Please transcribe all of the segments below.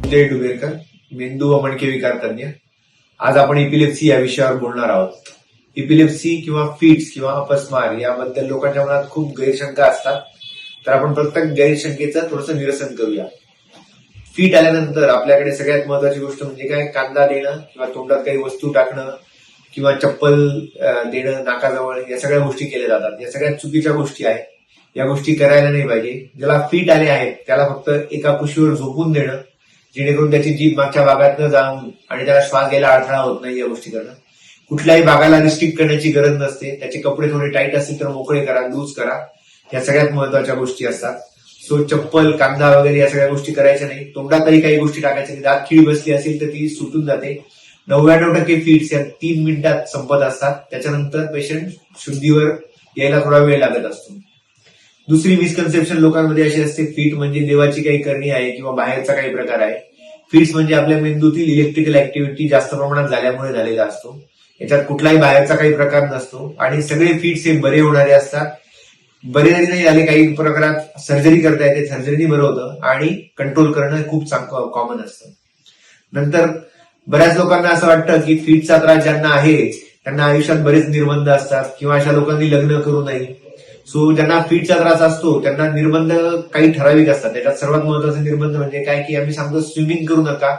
जय डुबेरकर, मेंदू व मणके विकार तज्ञ. आज आपण इपिलेप्सी या विषयावर बोलणार आहोत. इपिलेप्सी किंवा फिट्स किंवा अपस्मार याबद्दल लोकांच्या मनात खूप गैरशंका असतात. तर आपण प्रत्येक गैरशंकेचं थोडंसं निरसन करूया. फिट आल्यानंतर आपल्याकडे सगळ्यात महत्वाची गोष्ट म्हणजे काय, कांदा देणं किंवा तोंडात काही वस्तू टाकणं किंवा चप्पल देणं नाकाजवळ, या सगळ्या गोष्टी केल्या जातात. या सगळ्यात चुकीच्या गोष्टी आहेत. या गोष्टी करायला नाही पाहिजे. ज्याला फिट आले आहेत त्याला फक्त एका कुशीवर झोपून देणं, जेणेकरून त्याची जीभ मागच्या भागात न जाऊन आणि त्याला श्वास घ्यायला अडथळा होत नाही, या गोष्टी करणं. कुठल्याही भागाला रिस्ट्रिक्ट करण्याची गरज नसते. त्याचे कपडे थोडे टाईट असतील तर मोकळे करा, लूज करा. या सगळ्यात महत्वाच्या गोष्टी असतात. सो चप्पल, कांदा वगैरे या सगळ्या गोष्टी करायच्या नाही. तोंडातही काही गोष्टी टाकायच्या नाही. दात खिळी बसली असेल तर ती सुटून जाते. 99% फिट्स या 3 मिनिटात संपत असतात. त्याच्यानंतर पेशंट शुद्धीवर यायला थोडा वेळ लागत असतो. दुसरी मिसकन्सेप्शन लोकांमध्ये अशी असते, फिट म्हणजे देवाची काही करणी आहे किंवा बाहेरचा काही प्रकार आहे. फिट्स म्हणजे आपल्या मेंदूतील इलेक्ट्रिकल ऍक्टिव्हिटी जास्त प्रमाणात झाल्यामुळे झालेला असतो. याच्यात कुठलाही बाहेरचा काही प्रकार नसतो आणि सगळे फिट्स हे बरे होणारे असतात. बरे जरी नाही झाले, काही प्रकारात सर्जरी करता येते, सर्जरीने बरं होतं आणि कंट्रोल करणं खूप कॉमन असतं. नंतर बऱ्याच लोकांना असं वाटतं की फिटचा त्रास ज्यांना आहे त्यांना आयुष्यात बरेच निर्बंध असतात किंवा अशा लोकांनी लग्न करू नये. सो ज्यांना फिटचा त्रास असतो त्यांना निर्बंध काही ठराविक असतात. त्याच्यात सर्वात महत्वाचे निर्बंध म्हणजे काय, की आम्ही सांगतो स्विमिंग करू नका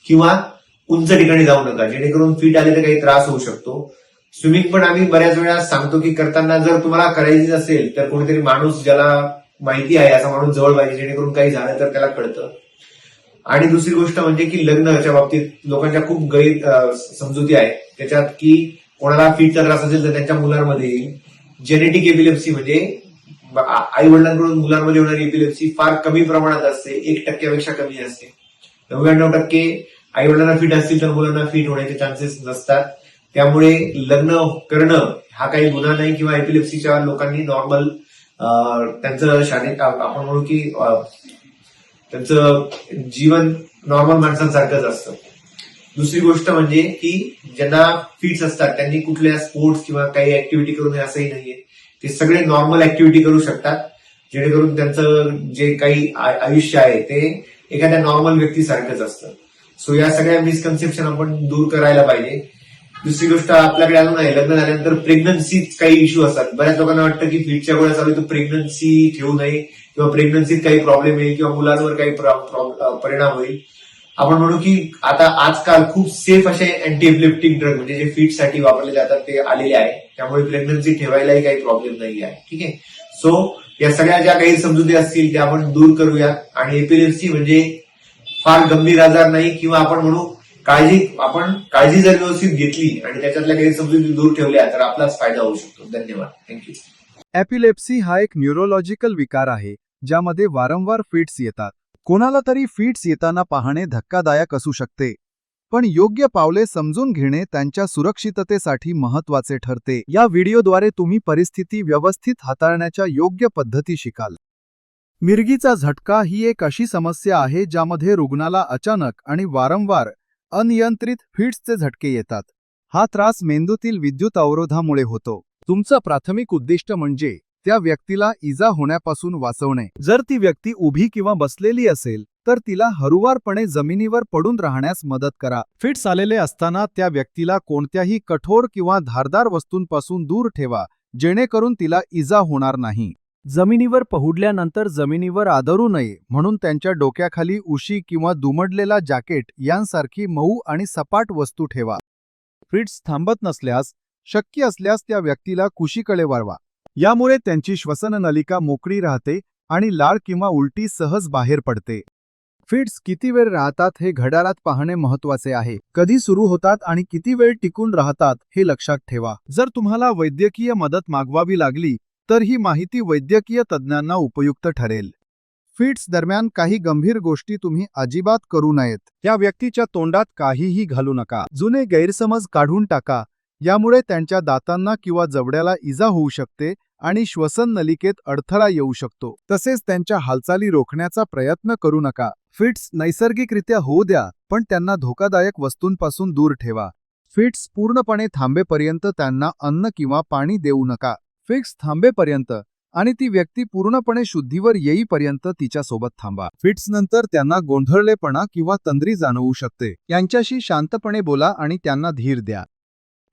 किंवा उंच ठिकाणी जाऊ नका, जेणेकरून फिट आले तर काही त्रास होऊ शकतो. स्विमिंग पण आम्ही बऱ्याच वेळा सांगतो की करताना जर तुम्हाला करायची असेल तर कोणीतरी माणूस ज्याला माहिती आहे असा माणूस जवळ पाहिजे, जेणेकरून काही झालं तर त्याला कळतं. आणि दुसरी गोष्ट म्हणजे की लग्नाच्या बाबतीत लोकांच्या खूप गैर समजुती आहेत. त्याच्यात की कोणाला फिटचा त्रास असेल तर त्यांच्या मुलांमध्ये जेनेटिक एपिलेप्सी म्हणजे आई वडिलांकडून मुलांमध्ये होणारी एपिलेप्सी फार कमी प्रमाणात असते, 1% कमी असते. 99% आई वडिलांना फिट असतील तर मुलांना फिट होण्याचे चान्सेस नसतात. त्यामुळे लग्न करणं हा काही गुन्हा नाही किंवा एपिलेप्सीच्या लोकांनी नॉर्मल त्यांचं शारीरिक आपण म्हणू की त्यांचं जीवन नॉर्मल माणसांसारखंच असतं. दुसरी गोष्ट म्हणजे की ज्यांना फिट्स असतात त्यांनी कुठल्या स्पोर्ट्स किंवा काही ऍक्टिव्हिटी करू नये असंही नाहीये. ते सगळे नॉर्मल ऍक्टिव्हिटी करू शकतात, जेणेकरून त्यांचं जे काही आयुष्य आहे ते एखाद्या नॉर्मल व्यक्तीसारखंच असतं. सो या सगळ्या मिसकन्सेप्शन आपण दूर करायला पाहिजे. दुसरी गोष्ट आपल्याकडे अजून आहे, लग्न झाल्यानंतर प्रेग्नन्सीत काही इश्यू असतात. बऱ्याच लोकांना वाटतं की फिटच्या गोळ्या चालू तर प्रेग्नन्सी ठेवू नये किंवा प्रेग्नन्सीत काही प्रॉब्लेम येईल किंवा मुलांवर काही परिणाम होईल. आपण म्हणू की आता आजकाल खूप सेफ असे अँटी एपिलेप्टिक ड्रग म्हणजे जे फिटसाठी वापरले जातात ते आलेले आहे. त्यामुळे प्रेग्नन्सी ठेवायलाही काही प्रॉब्लेम नाही आहे. ठीक आहे. सो या सगळ्या ज्या काही समजुती असतील त्या आपण दूर करूया. आणि एपिलेप्सी म्हणजे फार गंभीर आजार नाही किंवा आपण म्हणू काळजी जर व्यवस्थित घेतली आणि त्याच्यातल्या काही समजुती दूर ठेवल्या तर आपलाच फायदा होऊ शकतो. धन्यवाद. थँक्यू. एपिलेप्सी हा एक न्यूरोलॉजिकल विकार आहे ज्यामध्ये वारंवार फिट्स येतात. कोणाला तरी फिट्स येताना पाहणे धक्कादायक असू शकते, पण योग्य पावले समजून घेणे त्यांच्या सुरक्षिततेसाठी महत्त्वाचे ठरते. या व्हिडिओद्वारे तुम्ही परिस्थिती व्यवस्थित हाताळण्याच्या योग्य पद्धती शिकाल. मिरगीचा झटका ही एक अशी समस्या आहे ज्यामध्ये रुग्णाला अचानक आणि वारंवार अनियंत्रित फिट्सचे झटके येतात. हा त्रास मेंदूतील विद्युत अवरोधामुळे होतो. तुमचं प्राथमिक उद्दिष्ट म्हणजे त्या व्यक्तीला इजा होण्यापासून वाचवणे. जर ती व्यक्ती उभी किंवा बसलेली असेल तर तिला हळुवारपणे जमिनीवर पडून राहण्यास मदत करा. फिट्स आलेले असताना त्या व्यक्तीला कोणत्याही कठोर किंवा धारदार वस्तूंपासून दूर ठेवा, जेणेकरून तिला इजा होणार नाही. जमिनीवर पहुडल्यानंतर जमिनीवर आदरू नये म्हणून त्यांच्या डोक्याखाली उशी किंवा दुमडलेला जॅकेट यांसारखी मऊ आणि सपाट वस्तू ठेवा. फिट्स थांबत नसल्यास शक्य असल्यास त्या व्यक्तीला कुशीकडे वळवा. यामुळे त्यांची श्वसन नलिका मोकळी राहते आणि लाळ किंवा उलटी सहज बाहेर पडते. फिट्स किती वेळ राहतात हे घड्याळात पाहणे महत्त्वाचे आहे. कधी सुरू होतात आणि किती वेळ टिकून राहतात हे लक्षात ठेवा. जर तुम्हाला वैद्यकीय मदत मागवावी लागली तर ही माहिती वैद्यकीय तज्ज्ञांना उपयुक्त ठरेल. फिट्स दरम्यान काही गंभीर गोष्टी तुम्ही अजिबात करू नयेत. त्या व्यक्तीच्या तोंडात काहीही घालू नका. जुने गैरसमज काढून टाका. यामुळे त्यांच्या दातांना किंवा जबड्याला इजा होऊ शकते आणि श्वसन नलिकेत अडथळा येऊ शकतो. तसेच त्यांच्या हालचाली रोखण्याचा प्रयत्न करू नका. फिट्स नैसर्गिकरित्या होऊ द्या, पण त्यांना धोकादायक वस्तूंपासून दूर ठेवा. फिट्स पूर्णपणे थांबेपर्यंत त्यांना अन्न किंवा पाणी देऊ नका. फिट्स थांबेपर्यंत आणि ती व्यक्ती पूर्णपणे शुद्धीवर येईपर्यंत तिच्यासोबत थांबा. फिट्स नंतर त्यांना गोंधळलेपणा किंवा तंद्री जाणवू शकते. यांच्याशी शांतपणे बोला आणि त्यांना धीर द्या.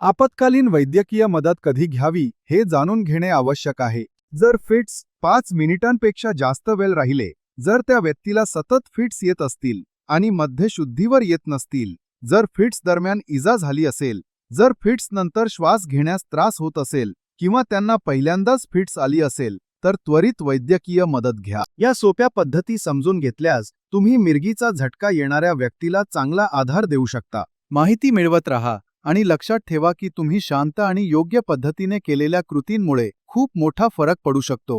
आपत्कालीन वैद्यकीय मदत कधी घ्यावी हे जाणून घेणे आवश्यक आहे. जर फिट्स 5 मिनिटांपेक्षा जास्त वेळ राहिले, जर त्या व्यक्तीला सतत फिट्स येत असतील आणि मध्ये शुद्धीवर येत नसतील, जर फिट्स दरम्यान इजा झाली असेल, जर फिट्स नंतर श्वास घेण्यास त्रास होत असेल किंवा त्यांना पहिल्यांदाच फिट्स आली असेल, तर त्वरित वैद्यकीय मदत घ्या. या सोप्या पद्धती समजून घेतल्यास तुम्ही मिरगीचा झटका येणाऱ्या व्यक्तीला चांगला आधार देऊ शकता. माहिती मिळवत राहा आणि लक्षात ठेवा की तुम्ही शांत आणि योग्य पद्धतीने केलेल्या कृतींमुळे खूप मोठा फरक पडू शकतो.